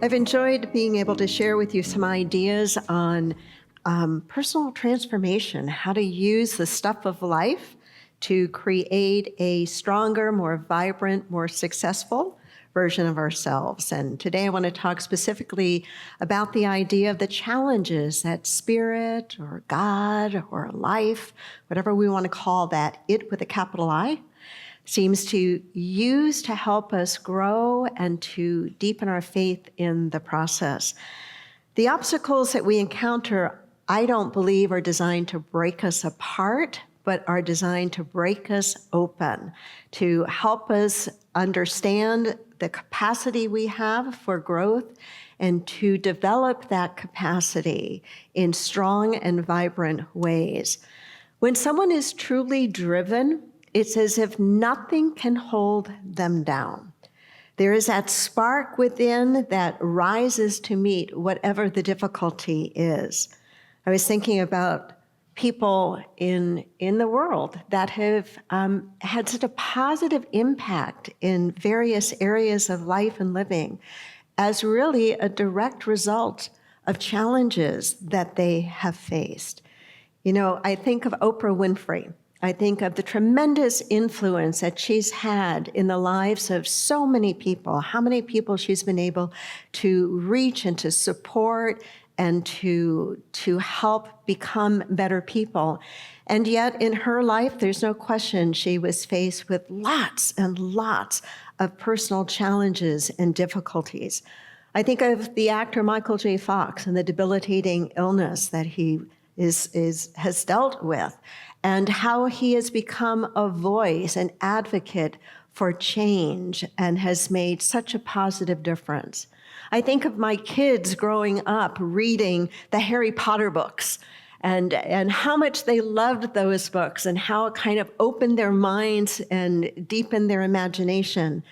I've enjoyed being able to share with you some ideas on personal transformation, how to use the stuff of life to create a stronger, more vibrant, more successful version of ourselves. And today I want to talk specifically about the idea of the challenges that spirit or God or life, whatever we want to call that, it with a capital I, seems to use to help us grow and to deepen our faith in the process. The obstacles that we encounter, I don't believe, are designed to break us apart, but are designed to break us open, to help us understand the capacity we have for growth and to develop that capacity in strong and vibrant ways. When someone is truly driven, it's as if nothing can hold them down. There is that spark within that rises to meet whatever the difficulty is. I was thinking about people in the world that have had such a positive impact in various areas of life and living as really a direct result of challenges that they have faced. You know, I think of Oprah Winfrey. I think of the tremendous influence that she's had in the lives of so many people, how many people she's been able to reach and to support and to help become better people. And yet in her life, there's no question she was faced with lots and lots of personal challenges and difficulties. I think of the actor Michael J. Fox and the debilitating illness that he has dealt with, and how he has become a voice, an advocate for change, and has made such a positive difference. I think of my kids growing up reading the Harry Potter books and how much they loved those books and how it kind of opened their minds and deepened their imagination.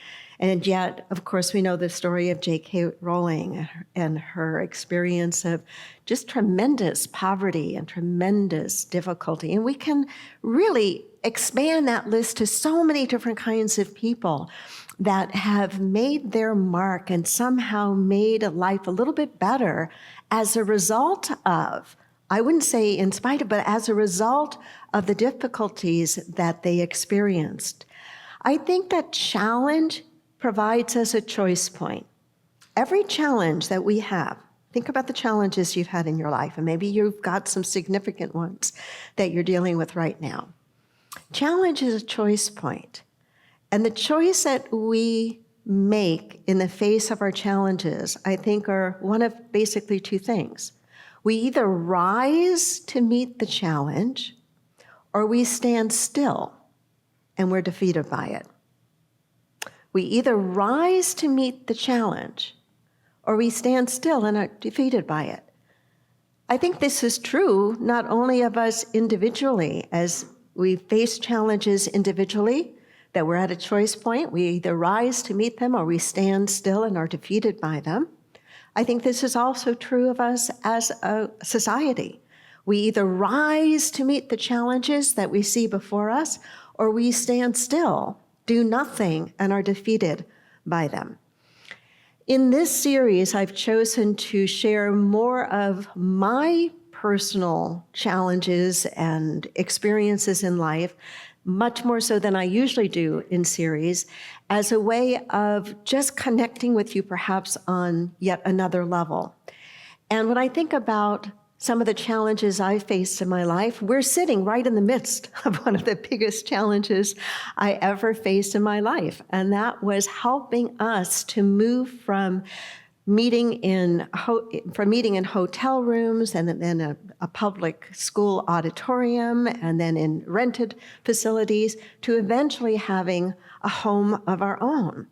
And yet, of course, we know the story of J.K. Rowling and her experience of just tremendous poverty and tremendous difficulty. And we can really expand that list to so many different kinds of people that have made their mark and somehow made life a little bit better as a result of, I wouldn't say in spite of, but as a result of the difficulties that they experienced. I think that challenge provides us a choice point. Every challenge that we have, think about the challenges you've had in your life, and maybe you've got some significant ones that you're dealing with right now. Challenge is a choice point. And the choice that we make in the face of our challenges, I think, are one of basically two things. We either rise to meet the challenge, or we stand still and we're defeated by it. We either rise to meet the challenge, or we stand still and are defeated by it. I think this is true not only of us individually, as we face challenges individually, that we're at a choice point. We either rise to meet them, or we stand still and are defeated by them. I think this is also true of us as a society. We either rise to meet the challenges that we see before us, or we stand still, do nothing, and are defeated by them. In this series, I've chosen to share more of my personal challenges and experiences in life, much more so than I usually do in series, as a way of just connecting with you perhaps on yet another level. And when I think about some of the challenges I've faced in my life, we're sitting right in the midst of one of the biggest challenges I ever faced in my life. And that was helping us to move from meeting in hotel rooms and then a public school auditorium and then in rented facilities to eventually having a home of our own.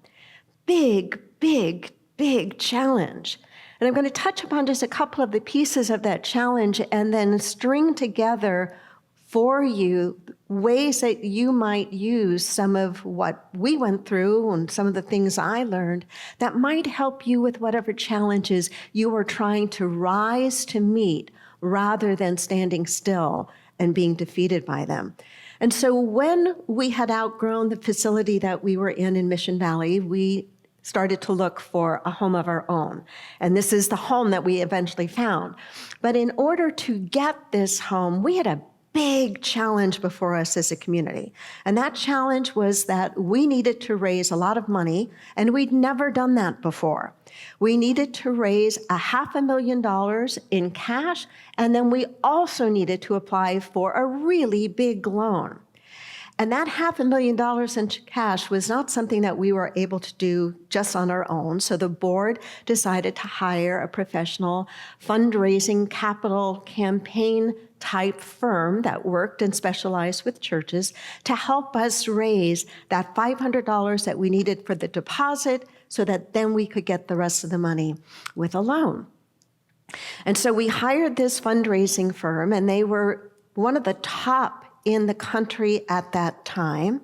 Big, big, big challenge. And I'm going to touch upon just a couple of the pieces of that challenge and then string together for you ways that you might use some of what we went through and some of the things I learned that might help you with whatever challenges you are trying to rise to meet rather than standing still and being defeated by them. And so when we had outgrown the facility that we were in Mission Valley, we started to look for a home of our own. And this is the home that we eventually found. But in order to get this home, we had a big challenge before us as a community. And that challenge was that we needed to raise a lot of money, and we'd never done that before. We needed to raise $500,000 in cash, and then we also needed to apply for a really big loan. And that $500,000 in cash was not something that we were able to do just on our own. So the board decided to hire a professional fundraising capital campaign type firm that worked and specialized with churches to help us raise that $500 that we needed for the deposit so that then we could get the rest of the money with a loan. And so we hired this fundraising firm, and they were one of the top in the country at that time.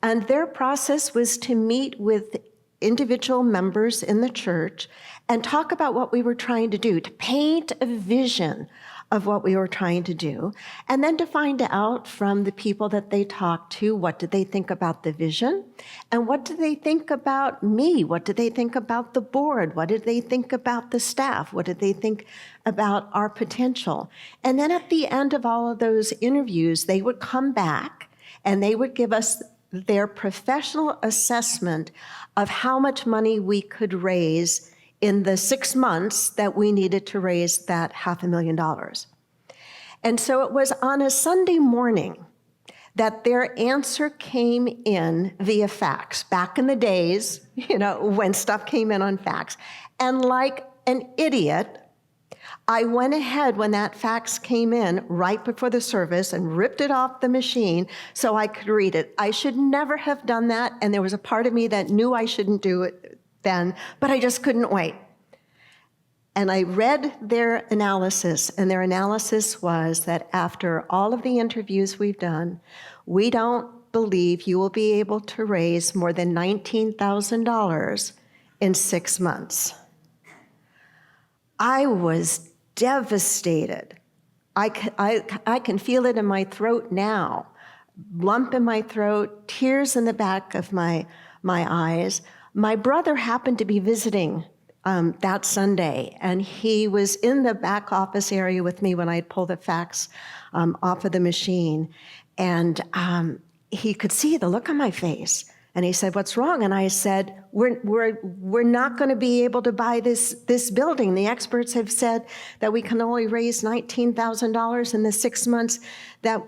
And their process was to meet with individual members in the church and talk about what we were trying to do, to paint a vision of what we were trying to do, and then to find out from the people that they talked to, what did they think about the vision, and what did they think about me? What did they think about the board? What did they think about the staff? What did they think about our potential? And then at the end of all of those interviews, they would come back and they would give us their professional assessment of how much money we could raise in the 6 months that we needed to raise that $500,000. And so it was on a Sunday morning that their answer came in via fax, back in the days, when stuff came in on fax. And like an idiot, I went ahead when that fax came in right before the service and ripped it off the machine so I could read it. I should never have done that, and there was a part of me that knew I shouldn't do it then, but I just couldn't wait. And I read their analysis, and their analysis was that after all of the interviews we've done, we don't believe you will be able to raise more than $19,000 in 6 months. I was devastated. I can feel it in my throat now, lump in my throat, tears in the back of my eyes. My brother happened to be visiting that Sunday, and he was in the back office area with me when I had pulled the fax off of the machine, and he could see the look on my face. And he said, "What's wrong?" And I said, "We're not going to be able to buy this building. The experts have said that we can only raise $19,000 in the 6 months that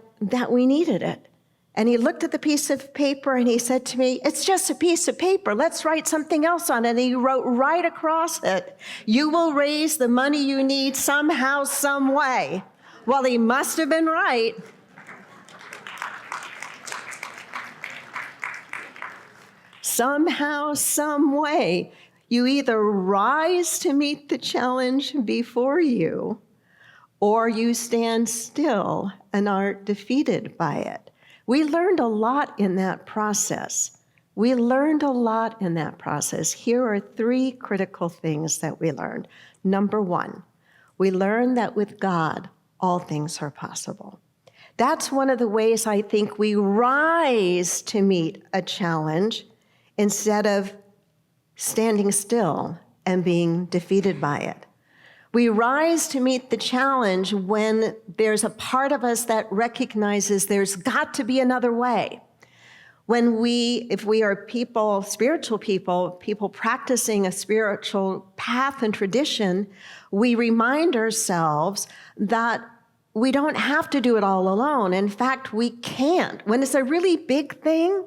we needed it." And he looked at the piece of paper and he said to me, "It's just a piece of paper. Let's write something else on it." And he wrote right across it, "You will raise the money you need somehow, some way." Well, he must have been right. Somehow, some way, you either rise to meet the challenge before you, or you stand still and are defeated by it. We learned a lot in that process. Here are 3 critical things that we learned. Number 1, we learned that with God, all things are possible. That's one of the ways I think we rise to meet a challenge instead of standing still and being defeated by it. We rise to meet the challenge when there's a part of us that recognizes there's got to be another way. If we are spiritual people practicing a spiritual path and tradition, we remind ourselves that we don't have to do it all alone. In fact, we can't. When it's a really big thing,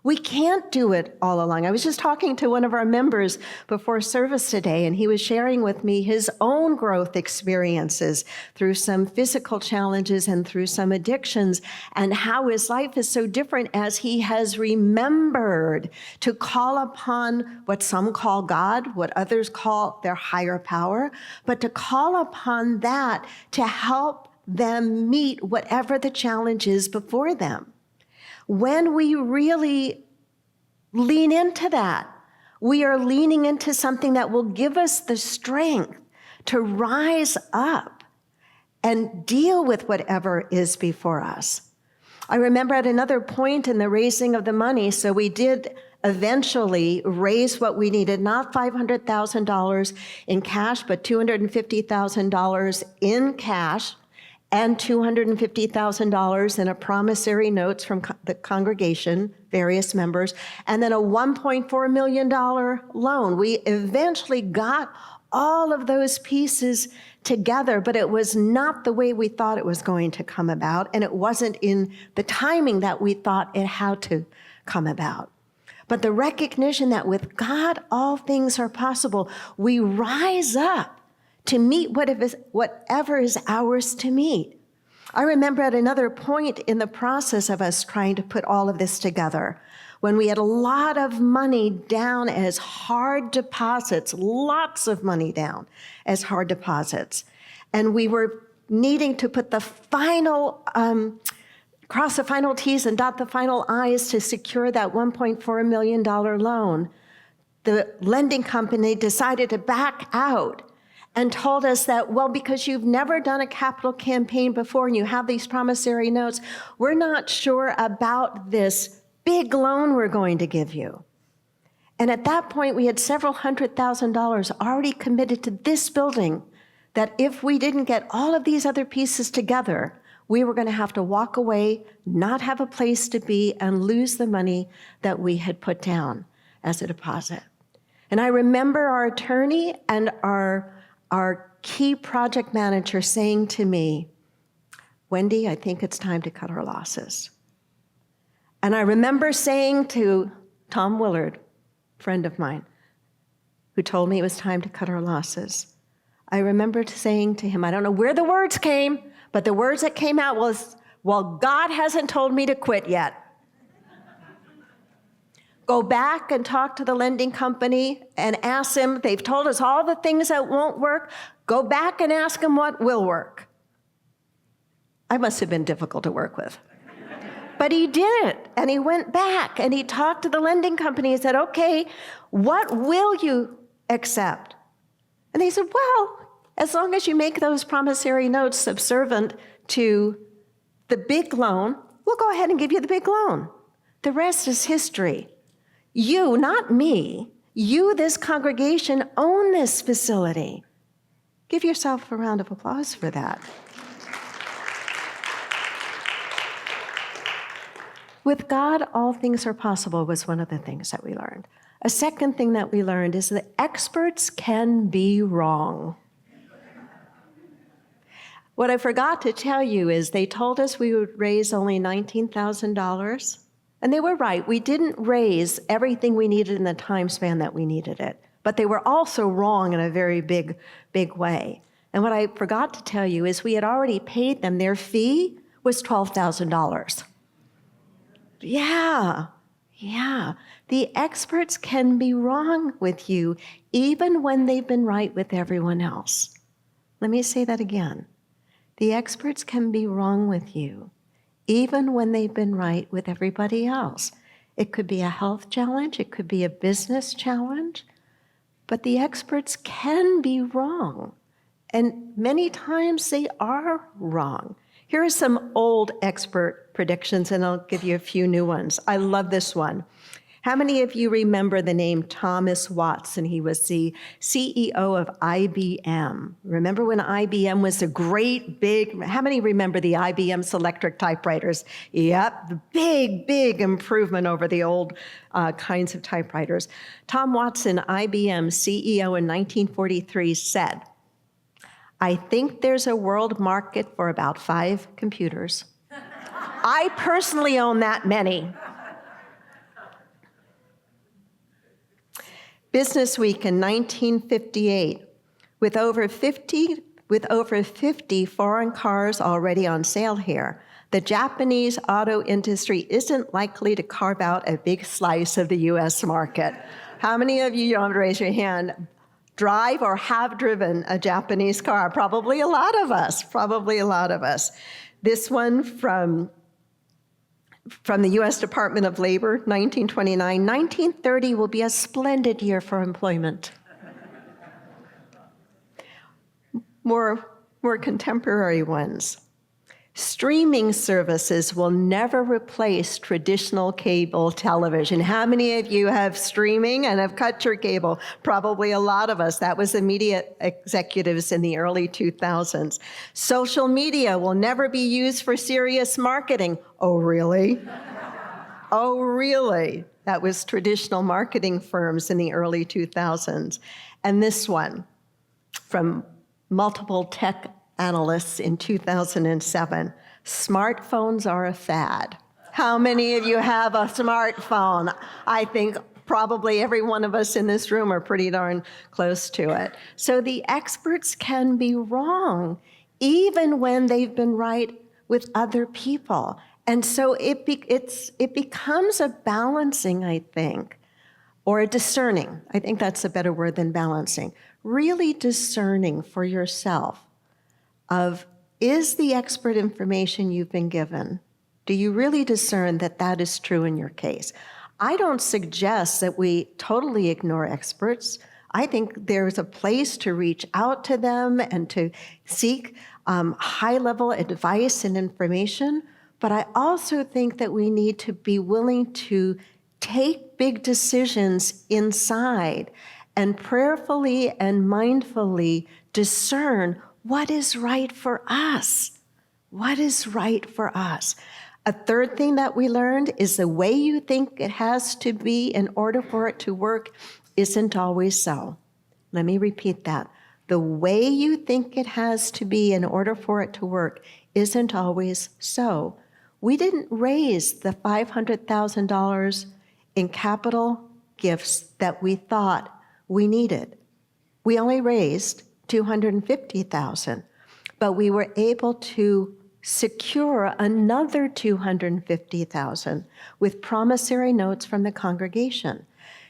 we can't do it all along. I was just talking to one of our members before service today, and he was sharing with me his own growth experiences through some physical challenges and through some addictions, and how his life is so different as he has remembered to call upon what some call God, what others call their higher power, but to call upon that to help them meet whatever the challenge is before them. When we really lean into that, we are leaning into something that will give us the strength to rise up and deal with whatever is before us. I remember at another point in the raising of the money, so we did eventually raised what we needed, not $500,000 in cash, but $250,000 in cash and $250,000 in a promissory notes from the congregation, various members, and then a $1.4 million loan. We eventually got all of those pieces together, but it was not the way we thought it was going to come about, and it wasn't in the timing that we thought it had to come about. But the recognition that with God, all things are possible, we rise up to meet whatever is ours to meet. I remember at another point in the process of us trying to put all of this together, when we had a lot of money down as hard deposits, lots of money down as hard deposits, and we were needing to put the final, cross the final T's and dot the final I's to secure that $1.4 million loan, the lending company decided to back out and told us that, well, because you've never done a capital campaign before and you have these promissory notes, we're not sure about this big loan we're going to give you. And at that point, we had several $100,000 already committed to this building, that if we didn't get all of these other pieces together, we were going to have to walk away, not have a place to be, and lose the money that we had put down as a deposit. And I remember our attorney and our key project manager saying to me, "Wendy, I think it's time to cut our losses." And I remember saying to Tom Willard, a friend of mine, who told me it was time to cut our losses, I remember saying to him, I don't know where the words came, but the words that came out was, "Well, God hasn't told me to quit yet." Go back and talk to the lending company and ask them, they've told us all the things that won't work. Go back and ask them what will work. I must have been difficult to work with. But he did it, and he went back, and he talked to the lending company and said, "Okay, what will you accept?" And they said, "Well, as long as you make those promissory notes subservient to the big loan, we'll go ahead and give you the big loan. The rest is history. You, not me, you, this congregation, own this facility." Give yourself a round of applause for that. With God, all things are possible was one of the things that we learned. A second thing that we learned is that experts can be wrong. What I forgot to tell you is they told us we would raise only $19,000, and they were right. We didn't raise everything we needed in the time span that we needed it, but they were also wrong in a very big way. And what I forgot to tell you is we had already paid them. Their fee was $12,000. Yeah. The experts can be wrong with you even when they've been right with everyone else. Let me say that again. The experts can be wrong with you even when they've been right with everybody else. It could be a health challenge, it could be a business challenge, but the experts can be wrong. And many times they are wrong. Here are some old expert predictions, and I'll give you a few new ones. I love this one. How many of you remember the name Thomas Watson? He was the CEO of IBM. Remember when IBM was a great big, how many remember the IBM Selectric typewriters? Yep, the big improvement over the old kinds of typewriters. Tom Watson, IBM CEO in 1943, said, "I think there's a world market for about 5 computers. I personally own that many." Business Week in 1958, with over 50 foreign cars already on sale here, the Japanese auto industry isn't likely to carve out a big slice of the U.S. market. How many of you don't raise your hand, drive or have driven a Japanese car? Probably a lot of us. This one from the U.S. Department of Labor, 1929, 1930 will be a splendid year for employment. More contemporary ones. Streaming services will never replace traditional cable television. How many of you have streaming and have cut your cable? Probably a lot of us. That was the media executives in the early 2000s. Social media will never be used for serious marketing. Oh, really? Oh, really? That was traditional marketing firms in the early 2000s. And this one, from multiple tech analysts in 2007, smartphones are a fad. How many of you have a smartphone? I think probably every one of us in this room are pretty darn close to it. So the experts can be wrong, even when they've been right with other people. And so it becomes a balancing, I think, or a discerning. I think that's a better word than balancing. Really discerning for yourself of, is the expert information you've been given, do you really discern that that is true in your case? I don't suggest that we totally ignore experts. I think there's a place to reach out to them and to seek high-level advice and information, but I also think that we need to be willing to take big decisions inside and prayerfully and mindfully discern what is right for us. What is right for us? A third thing that we learned is the way you think it has to be in order for it to work isn't always so. Let me repeat that. The way you think it has to be in order for it to work isn't always so. We didn't raise the $500,000 in capital gifts that we thought we needed. We only raised $250,000, but we were able to secure another $250,000 with promissory notes from the congregation.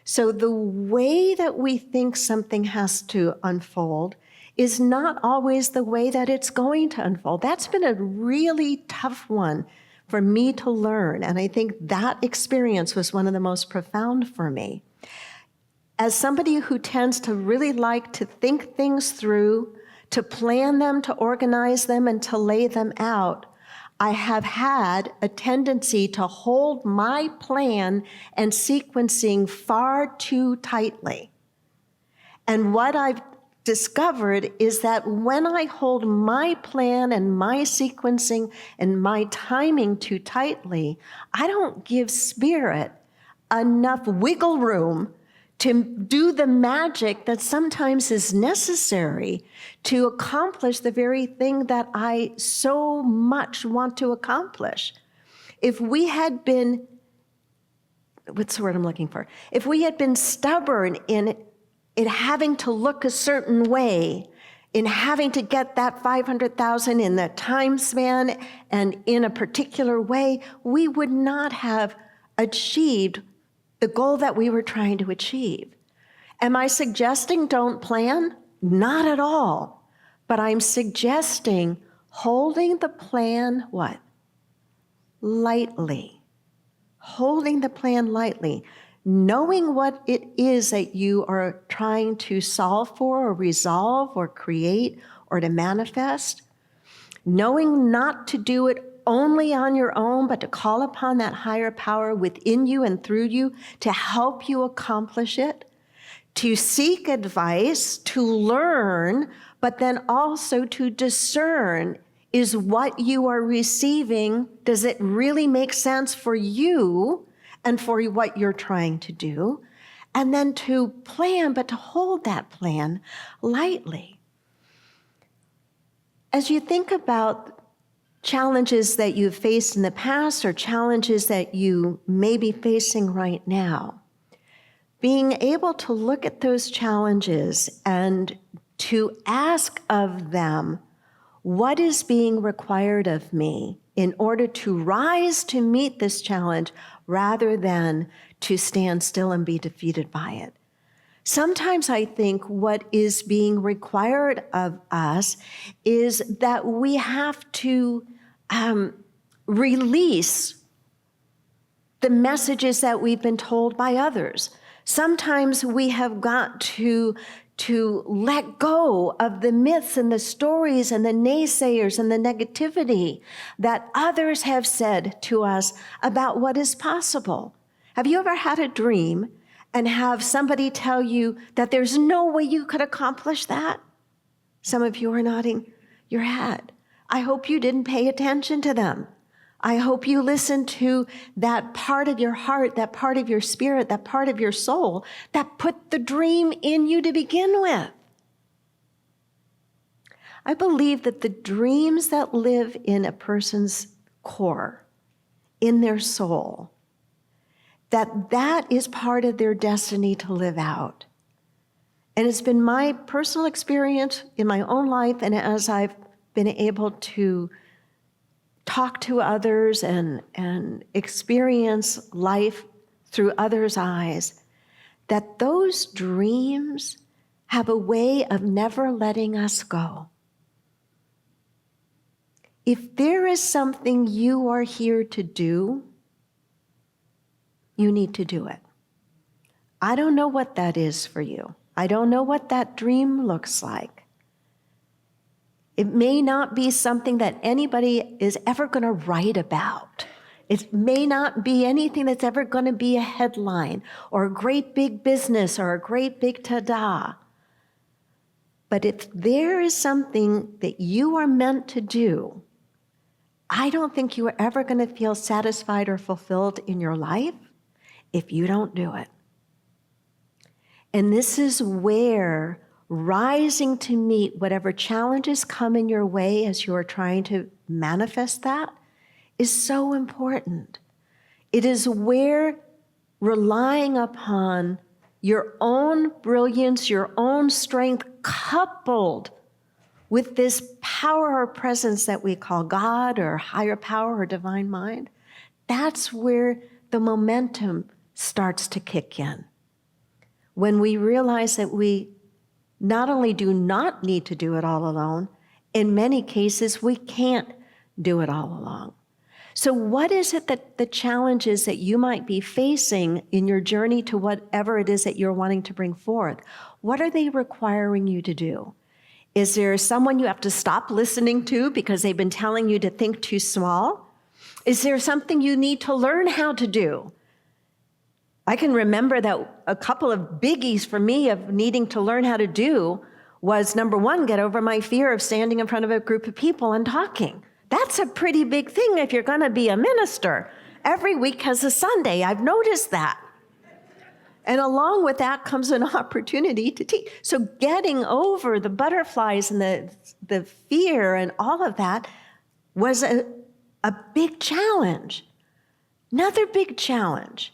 So the way that we think something has to unfold is not always the way that it's going to unfold. That's been a really tough one for me to learn, and I think that experience was one of the most profound for me. As somebody who tends to really like to think things through, to plan them, to organize them, and to lay them out, I have had a tendency to hold my plan and sequencing far too tightly. And what I've discovered is that when I hold my plan and my sequencing and my timing too tightly, I don't give Spirit enough wiggle room to do the magic that sometimes is necessary to accomplish the very thing that I so much want to accomplish. If we had been, what's the word I'm looking for? If we had been stubborn in it having to look a certain way, in having to get that $500,000 in that time span and in a particular way, we would not have achieved the goal that we were trying to achieve. Am I suggesting don't plan? Not at all. But I'm suggesting holding the plan, what? Lightly. Holding the plan lightly. Knowing what it is that you are trying to solve for or resolve or create or to manifest. Knowing not to do it only on your own, but to call upon that higher power within you and through you to help you accomplish it, to seek advice, to learn, but then also to discern, is what you are receiving, does it really make sense for you and for what you're trying to do? And then to plan, but to hold that plan lightly. As you think about challenges that you've faced in the past or challenges that you may be facing right now, being able to look at those challenges and to ask of them, what is being required of me in order to rise to meet this challenge rather than to stand still and be defeated by it? Sometimes I think what is being required of us is that we have to release the messages that we've been told by others. Sometimes we have got to to let go of the myths and the stories and the naysayers and the negativity that others have said to us about what is possible. Have you ever had a dream and have somebody tell you that there's no way you could accomplish that? Some of you are nodding your head. I hope you didn't pay attention to them. I hope you listened to that part of your heart, that part of your spirit, that part of your soul that put the dream in you to begin with. I believe that the dreams that live in a person's core, in their soul, that is part of their destiny to live out. And it's been my personal experience in my own life, and as I've been able to talk to others and experience life through others' eyes, that those dreams have a way of never letting us go. If there is something you are here to do, you need to do it. I don't know what that is for you. I don't know what that dream looks like. It may not be something that anybody is ever going to write about. It may not be anything that's ever going to be a headline or a great big business or a great big ta-da. But if there is something that you are meant to do, I don't think you are ever going to feel satisfied or fulfilled in your life if you don't do it. And this is where rising to meet whatever challenges come in your way as you are trying to manifest that is so important. It is where relying upon your own brilliance, your own strength, coupled with this power or presence that we call God or higher power or divine mind, that's where the momentum starts to kick in. When we realize that we not only do not need to do it all alone, in many cases, we can't do it all alone. So what is it that the challenges that you might be facing in your journey to whatever it is that you're wanting to bring forth, what are they requiring you to do? Is there someone you have to stop listening to because they've been telling you to think too small? Is there something you need to learn how to do? I can remember that a couple of biggies for me of needing to learn how to do was, number one, get over my fear of standing in front of a group of people and talking. That's a pretty big thing if you're going to be a minister. Every week has a Sunday. I've noticed that. And along with that comes an opportunity to teach. So getting over the butterflies and the fear and all of that was a big challenge. Another big challenge.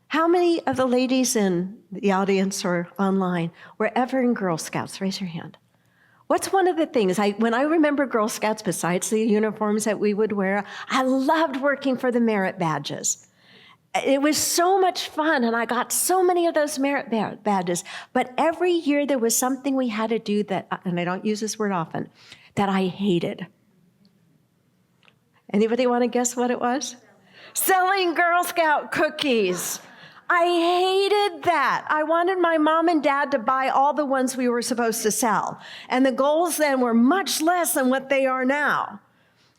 How many of the ladies in the audience or online were ever in Girl Scouts? Raise your hand. What's one of the things, when I remember Girl Scouts, besides the uniforms that we would wear, I loved working for the merit badges. It was so much fun, and I got so many of those merit badges. But every year there was something we had to do that, and I don't use this word often, that I hated. Anybody want to guess what it was? Selling Girl Scout cookies. I hated that. I wanted my mom and dad to buy all the ones we were supposed to sell. And the goals then were much less than what they are now.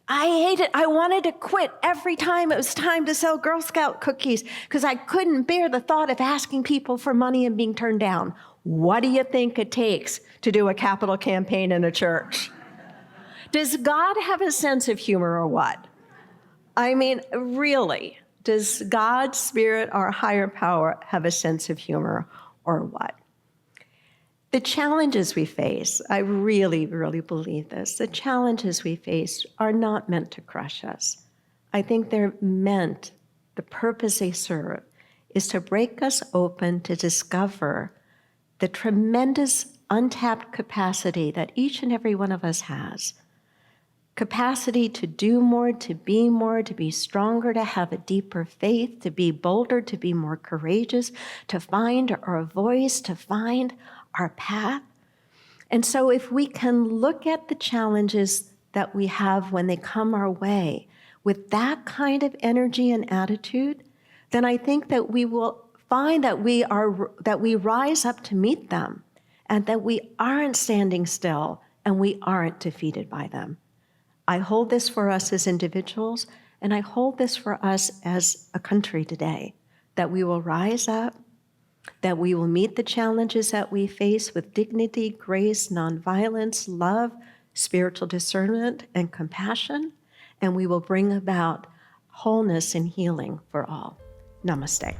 I hated it. I wanted to quit every time it was time to sell Girl Scout cookies because I couldn't bear the thought of asking people for money and being turned down. What do you think it takes to do a capital campaign in a church? Does God have a sense of humor or what? I mean, really? Does God's Spirit, our higher power, have a sense of humor or what? The challenges we face, I really, really believe this, the challenges we face are not meant to crush us. I think they're meant, the purpose they serve is to break us open to discover the tremendous untapped capacity that each and every one of us has. Capacity to do more, to be stronger, to have a deeper faith, to be bolder, to be more courageous, to find our voice, to find our path. And so if we can look at the challenges that we have when they come our way with that kind of energy and attitude, then I think that we will find that we rise up to meet them and that we aren't standing still and we aren't defeated by them. I hold this for us as individuals, and I hold this for us as a country today, that we will rise up, that we will meet the challenges that we face with dignity, grace, nonviolence, love, spiritual discernment, and compassion, and we will bring about wholeness and healing for all. Namaste.